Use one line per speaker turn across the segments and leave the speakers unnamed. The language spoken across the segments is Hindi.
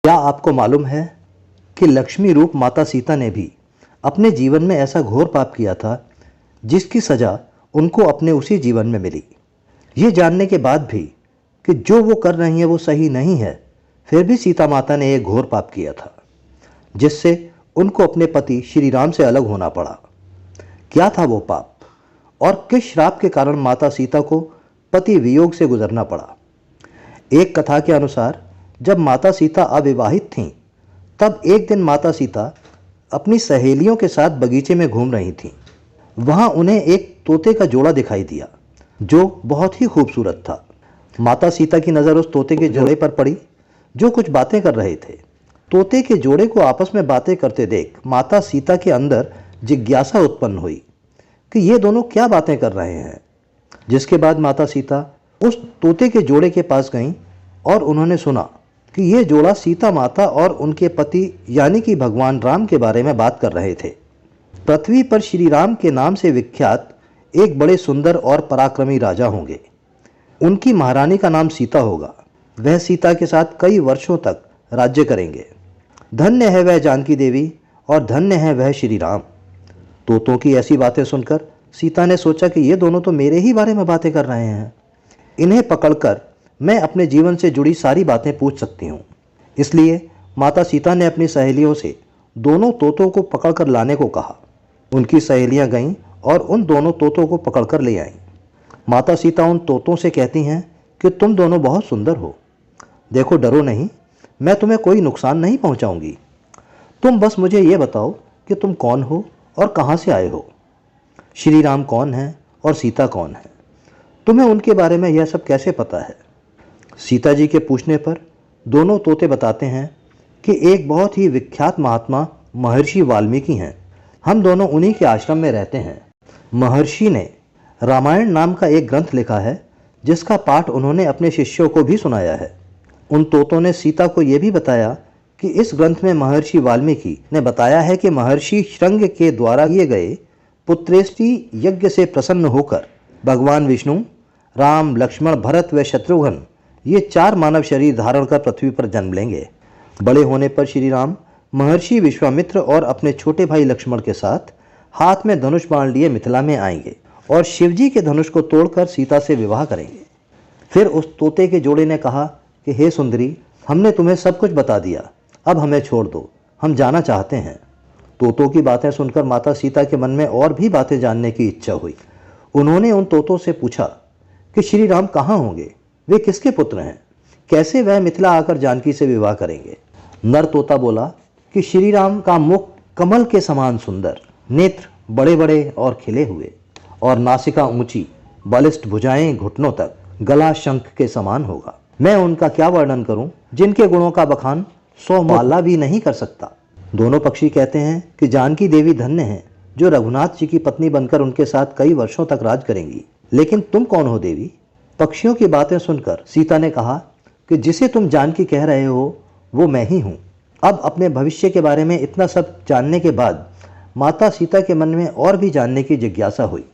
क्या आपको मालूम है कि लक्ष्मी रूप माता सीता ने भी अपने जीवन में ऐसा घोर पाप किया था जिसकी सजा उनको अपने उसी जीवन में मिली। ये जानने के बाद भी कि जो वो कर रही हैं वो सही नहीं है, फिर भी सीता माता ने एक घोर पाप किया था जिससे उनको अपने पति श्री राम से अलग होना पड़ा। क्या था वो पाप और किस श्राप के कारण माता सीता को पति वियोग से गुजरना पड़ा? एक कथा के अनुसार जब माता सीता अविवाहित थीं, तब एक दिन माता सीता अपनी सहेलियों के साथ बगीचे में घूम रही थीं। वहां उन्हें एक तोते का जोड़ा दिखाई दिया जो बहुत ही खूबसूरत था। माता सीता की नज़र उस तोते के जोड़े पर पड़ी जो कुछ बातें कर रहे थे। तोते के जोड़े को आपस में बातें करते देख माता सीता के अंदर जिज्ञासा उत्पन्न हुई कि ये दोनों क्या बातें कर रहे हैं। जिसके बाद माता सीता उस तोते के जोड़े के पास गईं और उन्होंने सुना कि ये जोड़ा सीता माता और उनके पति यानी कि भगवान राम के बारे में बात कर रहे थे। पृथ्वी पर श्री राम के नाम से विख्यात एक बड़े सुंदर और पराक्रमी राजा होंगे। उनकी महारानी का नाम सीता होगा। वह सीता के साथ कई वर्षों तक राज्य करेंगे। धन्य है वह जानकी देवी और धन्य है वह श्री राम। तोतों की ऐसी बातें सुनकर सीता ने सोचा कि ये दोनों तो मेरे ही बारे में बातें कर रहे हैं। इन्हें पकड़कर मैं अपने जीवन से जुड़ी सारी बातें पूछ सकती हूँ। इसलिए माता सीता ने अपनी सहेलियों से दोनों तोतों को पकड़कर लाने को कहा। उनकी सहेलियाँ गईं और उन दोनों तोतों को पकड़कर ले आईं। माता सीता उन तोतों से कहती हैं कि तुम दोनों बहुत सुंदर हो। देखो, डरो नहीं, मैं तुम्हें कोई नुकसान नहीं पहुँचाऊँगी। तुम बस मुझे ये बताओ कि तुम कौन हो और कहाँ से आए हो। श्री राम कौन है और सीता कौन है? तुम्हें उनके बारे में यह सब कैसे पता है? सीता जी के पूछने पर दोनों तोते बताते हैं कि एक बहुत ही विख्यात महात्मा महर्षि वाल्मीकि हैं। हम दोनों उन्हीं के आश्रम में रहते हैं। महर्षि ने रामायण नाम का एक ग्रंथ लिखा है जिसका पाठ उन्होंने अपने शिष्यों को भी सुनाया है। उन तोतों ने सीता को यह भी बताया कि इस ग्रंथ में महर्षि वाल्मीकि ने बताया है कि महर्षि श्रृंग के द्वारा किए गए पुत्रेष्टि यज्ञ से प्रसन्न होकर भगवान विष्णु, राम, लक्ष्मण, भरत व शत्रुघ्न ये 4 मानव शरीर धारण कर पृथ्वी पर जन्म लेंगे। बड़े होने पर श्री राम महर्षि विश्वामित्र और अपने छोटे भाई लक्ष्मण के साथ हाथ में धनुष बाण लिए मिथिला में आएंगे और शिवजी के धनुष को तोड़कर सीता से विवाह करेंगे। फिर उस तोते के जोड़े ने कहा कि हे सुंदरी, हमने तुम्हें सब कुछ बता दिया, अब हमें छोड़ दो, हम जाना चाहते हैं। तोतों की बातें सुनकर माता सीता के मन में और भी बातें जानने की इच्छा हुई। उन्होंने उन तोतों से पूछा कि श्री राम कहाँ होंगे, वे किसके पुत्र हैं, कैसे वह मिथिला आकर जानकी से विवाह करेंगे। नर तोता बोला कि श्री राम का मुख कमल के समान सुंदर, नेत्र बड़े बड़े और खिले हुए और नासिका ऊंची, बलिष्ठ भुजाएं घुटनों तक, गला शंख के समान होगा। मैं उनका क्या वर्णन करूं, जिनके गुणों का बखान 100 माला भी नहीं कर सकता। दोनों पक्षी कहते हैं कि जानकी देवी धन्य हैं जो रघुनाथ जी की पत्नी बनकर उनके साथ कई वर्षों तक राज करेंगी। लेकिन तुम कौन हो देवी? पक्षियों की बातें सुनकर सीता ने कहा कि जिसे तुम जानकी कह रहे हो वो मैं ही हूँ। अब अपने भविष्य के बारे में इतना सब जानने के बाद माता सीता के मन में और भी जानने की जिज्ञासा हुई।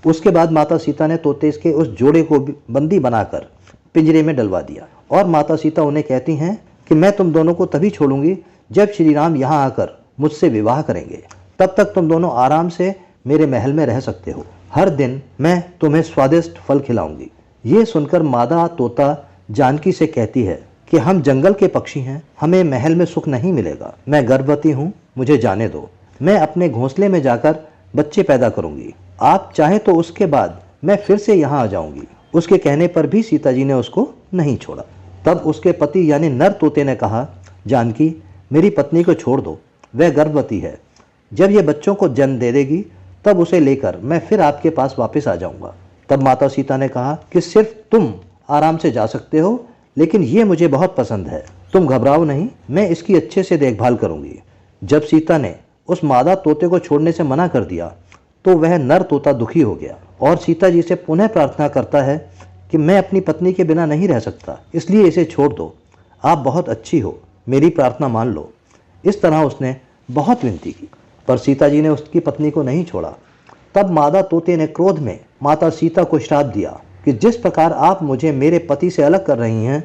उसके बाद माता सीता ने तोते के उस जोड़े को बंदी बनाकर पिंजरे में डलवा दिया और माता सीता उन्हें कहती हैं कि मैं तुम दोनों को तभी छोड़ूंगी जब श्री राम यहाँ आकर मुझसे विवाह करेंगे। तब तक तुम दोनों आराम से मेरे महल में रह सकते हो। हर दिन मैं तुम्हें स्वादिष्ट फल खिलाऊंगी। ये सुनकर मादा तोता जानकी से कहती है कि हम जंगल के पक्षी हैं, हमें महल में सुख नहीं मिलेगा। मैं गर्भवती हूँ, मुझे जाने दो। मैं अपने घोंसले में जाकर बच्चे पैदा करूंगी। आप चाहें तो उसके बाद मैं फिर से यहाँ आ जाऊंगी। उसके कहने पर भी सीता जी ने उसको नहीं छोड़ा। तब उसके पति यानी नर तोते ने कहा, जानकी, मेरी पत्नी को छोड़ दो, वह गर्भवती है। जब ये बच्चों को जन्म दे देगी तब उसे लेकर मैं फिर आपके पास वापस आ जाऊंगा। तब माता सीता ने कहा कि सिर्फ तुम आराम से जा सकते हो, लेकिन ये मुझे बहुत पसंद है, तुम घबराओ नहीं, मैं इसकी अच्छे से देखभाल करूंगी। जब सीता ने उस मादा तोते को छोड़ने से मना कर दिया तो वह नर तोता दुखी हो गया और सीता जी से पुनः प्रार्थना करता है कि मैं अपनी पत्नी के बिना नहीं रह सकता, इसलिए इसे छोड़ दो। आप बहुत अच्छी हो, मेरी प्रार्थना मान लो। इस तरह उसने बहुत विनती की, पर सीता जी ने उसकी पत्नी को नहीं छोड़ा। तब मादा तोते ने क्रोध में माता सीता को श्राप दिया कि जिस प्रकार आप मुझे मेरे पति से अलग कर रही हैं,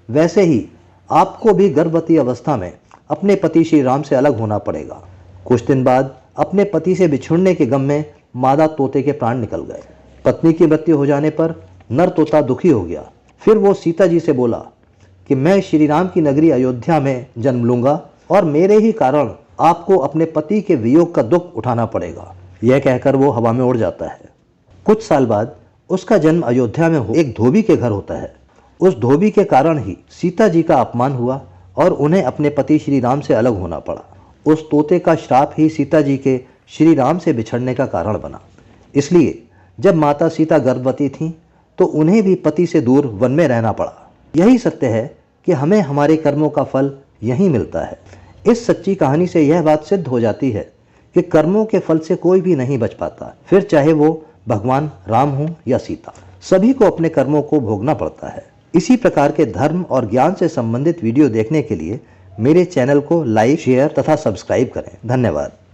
वैसे ही आपको भी गर्भवती अवस्था में अपने पति श्री राम से अलग होना पड़ेगा। कुछ दिन बाद अपने पति से बिछुड़ने के गम में मादा तोते के प्राण निकल गए। पत्नी की मृत्यु हो जाने पर नर तोता दुखी हो गया। फिर वो सीता जी से बोला कि मैं श्री राम की नगरी अयोध्या में जन्म लूंगा और मेरे ही कारण आपको अपने पति के वियोग का दुख उठाना पड़ेगा। यह कहकर वो हवा में उड़ जाता है। कुछ साल बाद उसका जन्म अयोध्या में एक धोबी के घर होता है। उस धोबी के कारण ही सीता जी का अपमान हुआ और उन्हें अपने पति श्री राम से अलग होना पड़ा। उस तोते का श्राप ही सीता जी के श्री राम से बिछड़ने का कारण बना। इसलिए जब माता सीता गर्भवती थीं तो उन्हें भी पति से दूर वन में रहना पड़ा। यही सत्य है कि हमें हमारे कर्मों का फल यहीं मिलता है। इस सच्ची कहानी से यह बात सिद्ध हो जाती है कि कर्मों के फल से कोई भी नहीं बच पाता, फिर चाहे वो भगवान राम हो या सीता, सभी को अपने कर्मों को भोगना पड़ता है। इसी प्रकार के धर्म और ज्ञान से संबंधित वीडियो देखने के लिए मेरे चैनल को लाइक, शेयर तथा सब्सक्राइब करें। धन्यवाद।